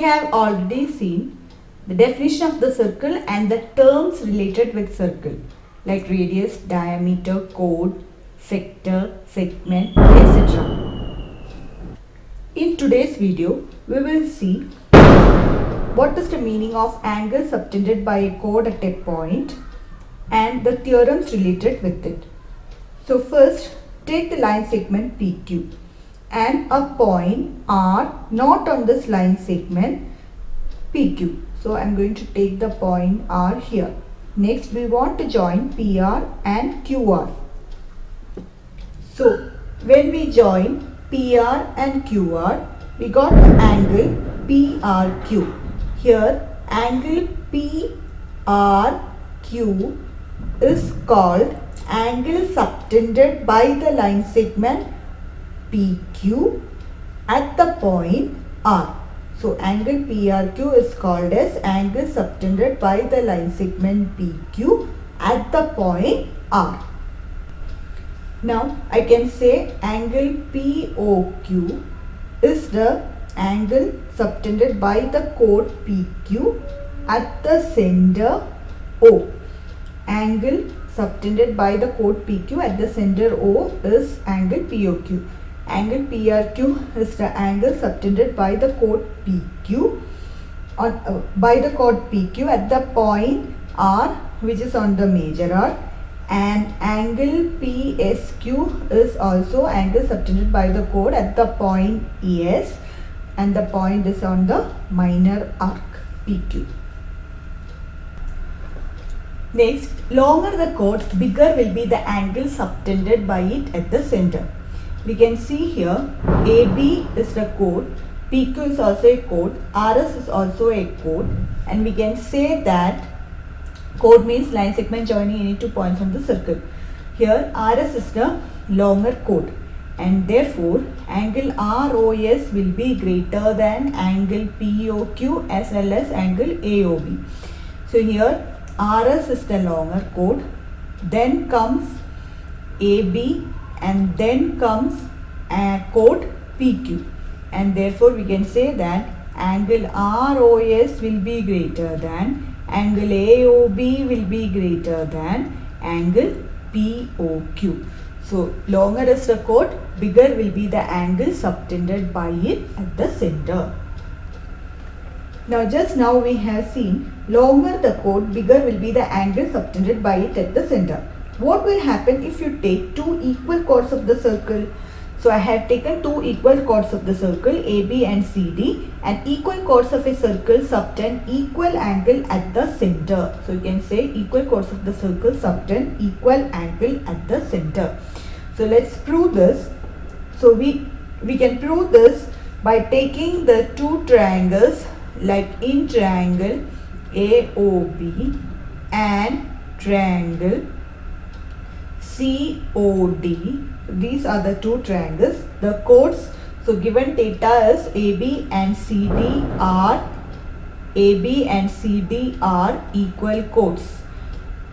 have already seen the definition of the circle and the terms related with circle like radius, diameter, chord, sector, segment, etc. In today's video, we will see what is the meaning of angle subtended by a chord at a point and the theorems related with it. So first, take the line segment PQ and a point R not on this line segment PQ. So I am going to take the point R here. Next, we want to join PR and QR. So when we join PR and QR, we got the angle PRQ. Here, angle PRQ is called angle subtended by the line segment PQ at the point R. So angle PRQ is called as angle subtended by the line segment PQ at the point R. Now I can say angle POQ is the angle subtended by the chord PQ at the center O. Angle subtended by the chord PQ at the center O is angle POQ. Angle PRQ is the angle subtended by the chord PQ at the point R, which is on the major arc, and angle PSQ is also angle subtended by the chord at the point ES, and the point is on the minor arc PQ. Next, longer the chord, bigger will be the angle subtended by it at the center. We can see here AB is the chord, PQ is also a chord, RS is also a chord, and we can say that chord means line segment joining any two points on the circle. Here RS is the longer chord, and therefore angle ROS will be greater than angle POQ as well as angle AOB. So here RS is the longer chord, then comes AB, and then comes chord PQ, and therefore we can say that angle ROS will be greater than angle AOB will be greater than angle POQ. So longer is the chord, bigger will be the angle subtended by it at the center. Now just now we have seen longer the chord, bigger will be the angle subtended by it at the center. What will happen if you take two equal chords of the circle? So I have taken two equal chords of the circle AB and CD, and equal chords of a circle subtend equal angle at the center. So you can say equal chords of the circle subtend equal angle at the center. So let's prove this. So we can prove this by taking the two triangles like in triangle AOB and triangle COD. These are the two triangles. The chords, so given theta is AB and CD are equal chords,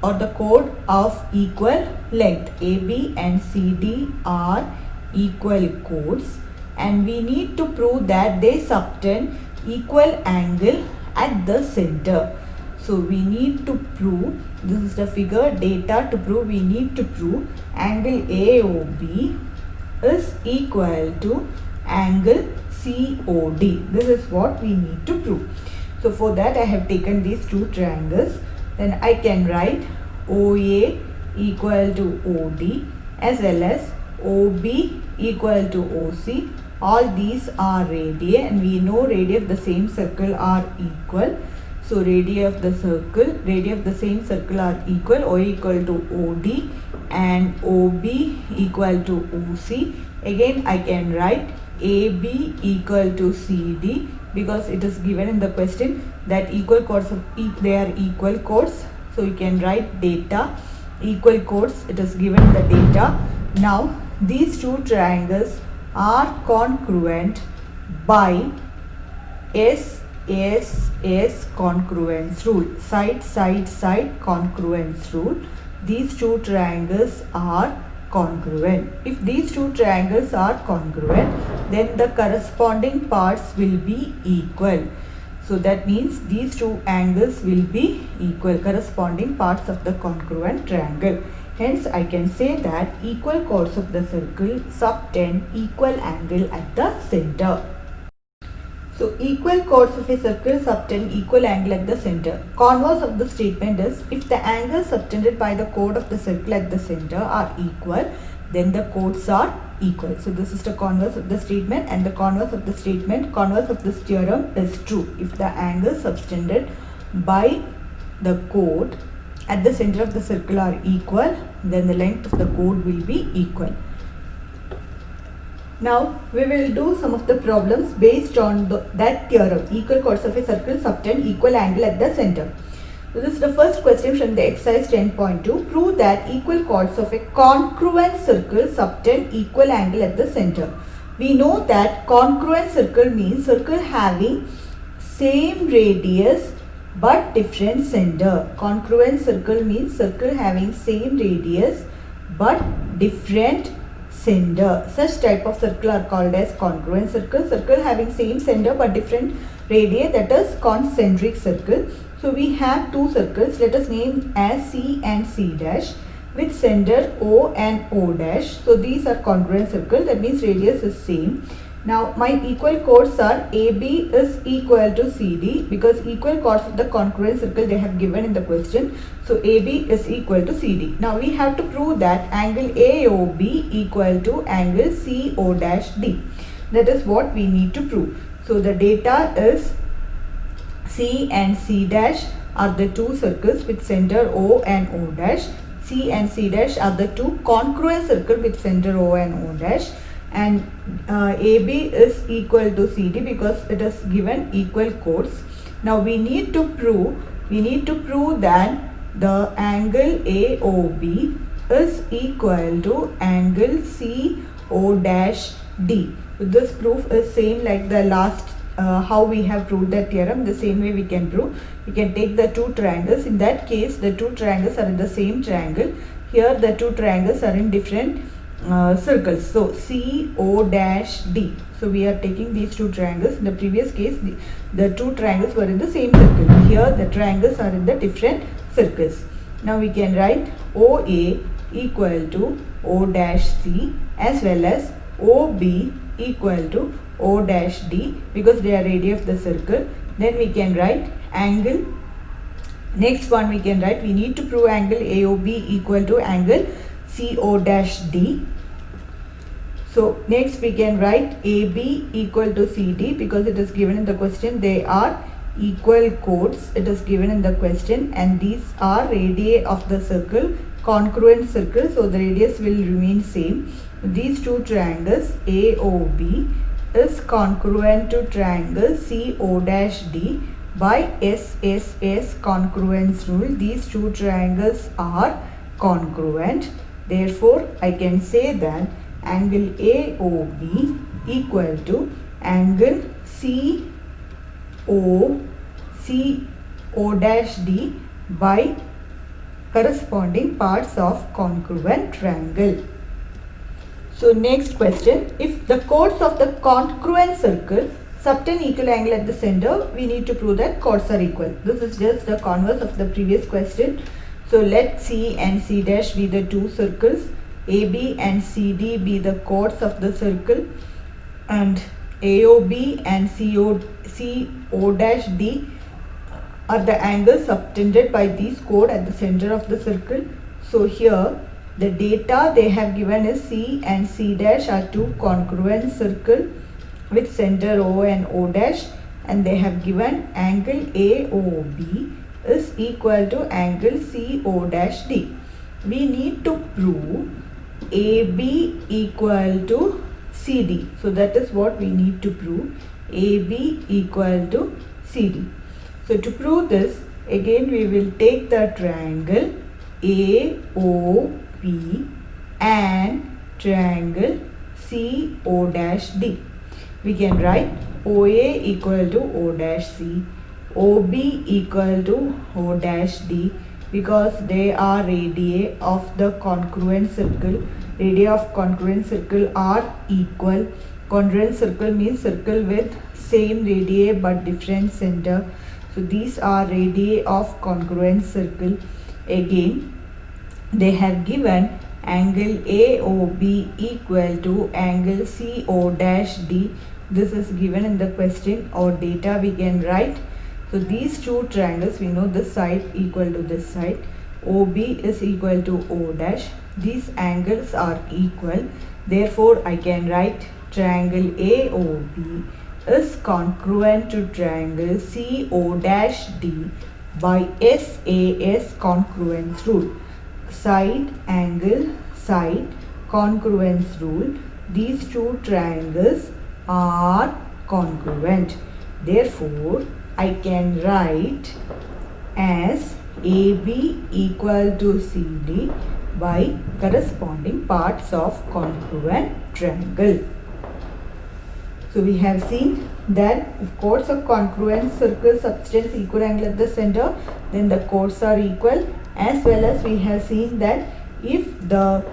or the chord of equal length. AB and CD are equal chords, and we need to prove that they subtend equal angle at the center. So we need to prove, this is the figure data to prove, we need to prove angle AOB is equal to angle COD. This is what we need to prove. So for that I have taken these two triangles. Then I can write OA equal to OD as well as OB equal to OC. All these are radii, and we know radii of the same circle are equal. So radii of the same circle are equal. OA equal to OD and OB equal to OC. Again I can write AB equal to CD because it is given in the question that equal chords of they are equal chords. So you can write data equal chords, it is given in the data. Now these two triangles are congruent by SSS congruence rule, side congruence rule. These two triangles are congruent. If these two triangles are congruent, then the corresponding parts will be equal. So that means these two angles will be equal, corresponding parts of the congruent triangle. Hence I can say that equal chords of the circle subtend equal angle at the center. So equal chords of a circle subtend equal angle at the center. Converse of the statement is, if the angles subtended by the chord of the circle at the center are equal, then the chords are equal. So this is the converse of the statement, and the converse of the statement, converse of this theorem is true. If the angles subtended by the chord at the center of the circle are equal, then the length of the chord will be equal. Now we will do some of the problems based on that theorem. Equal chords of a circle subtend equal angle at the center. So this is the first question from the exercise 10.2. Prove that equal chords of a congruent circle subtend equal angle at the center. We know that congruent circle means circle having same radius but different center. Congruent circle means circle having same radius but different center. Such type of circle are called as congruent circle. Circle having same center but different radii, that is concentric circle. So we have two circles. Let us name as C and C dash with center O and O dash. So these are congruent circle. That means radius is same. Now my equal chords are AB is equal to CD, because equal chords of the congruent circle they have given in the question. So AB is equal to CD. Now we have to prove that angle AOB equal to angle CO dash D. That is what we need to prove. So the data is C and C dash are the two circles with center O and O dash. C and C dash are the two congruent circles with center O and O dash. And AB is equal to CD because it is given equal chords. Now we need to prove that the angle AOB is equal to angle CO dash D. So this proof is same like the last how we have proved that theorem. The same way we can prove. We can take the two triangles. In that case the two triangles are in the same triangle. Here the two triangles are in different circles. So CO dash D. So we are taking these two triangles. In the previous case the two triangles were in the same circle. Here the triangles are in the different circles. Now we can write OA equal to O dash C as well as OB equal to O dash D, because they are radii of the circle. Then we can write angle. Next one we can write, we need to prove angle AOB equal to angle CO dash D. So next we can write AB equal to CD, because it is given in the question. They are equal chords. It is given in the question, and these are radii of the circle, congruent circle. So the radius will remain same. These two triangles AOB is congruent to triangle CO dash D by SSS congruence rule. These two triangles are congruent. Therefore, I can say that angle AOB equal to angle CO dash D by corresponding parts of congruent triangle. So next question, if the chords of the congruent circle subtend equal angle at the center, we need to prove that chords are equal. This is just the converse of the previous question. So let C and C dash be the two circles, AB and CD be the chords of the circle, and AOB and CO dash D are the angles subtended by these chords at the center of the circle. So here the data they have given is C and C dash are two congruent circle with center O and O dash, and they have given angle AOB is equal to angle CO dash D. We need to prove AB equal to CD. So that is what we need to prove, AB equal to CD. So to prove this, again we will take the triangle AOB and triangle CO dash D. We can write OA equal to O dash C, OB equal to O dash D, because they are radii of the congruent circle. Radii of congruent circle are equal. Congruent circle means circle with same radii but different center. So these are radii of congruent circle. Again, they have given angle AOB equal to angle CO dash D. This is given in the question or data we can write. So these two triangles, we know this side equal to this side. OB is equal to O dash. These angles are equal. Therefore, I can write triangle AOB is congruent to triangle CO dash D by SAS congruence rule. Side angle side congruence rule. These two triangles are congruent. Therefore, I can write as AB equal to CD by corresponding parts of congruent triangle. So we have seen that if chords of congruent circle subtend equal angle at the center, then the chords are equal, as well as we have seen that if the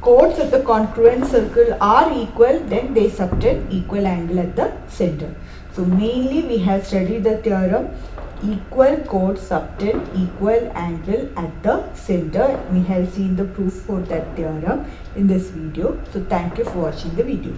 chords of the congruent circle are equal, then they subtend equal angle at the center. So mainly we have studied the theorem equal chords subtend equal angle at the center. We have seen the proof for that theorem in this video. So thank you for watching the video.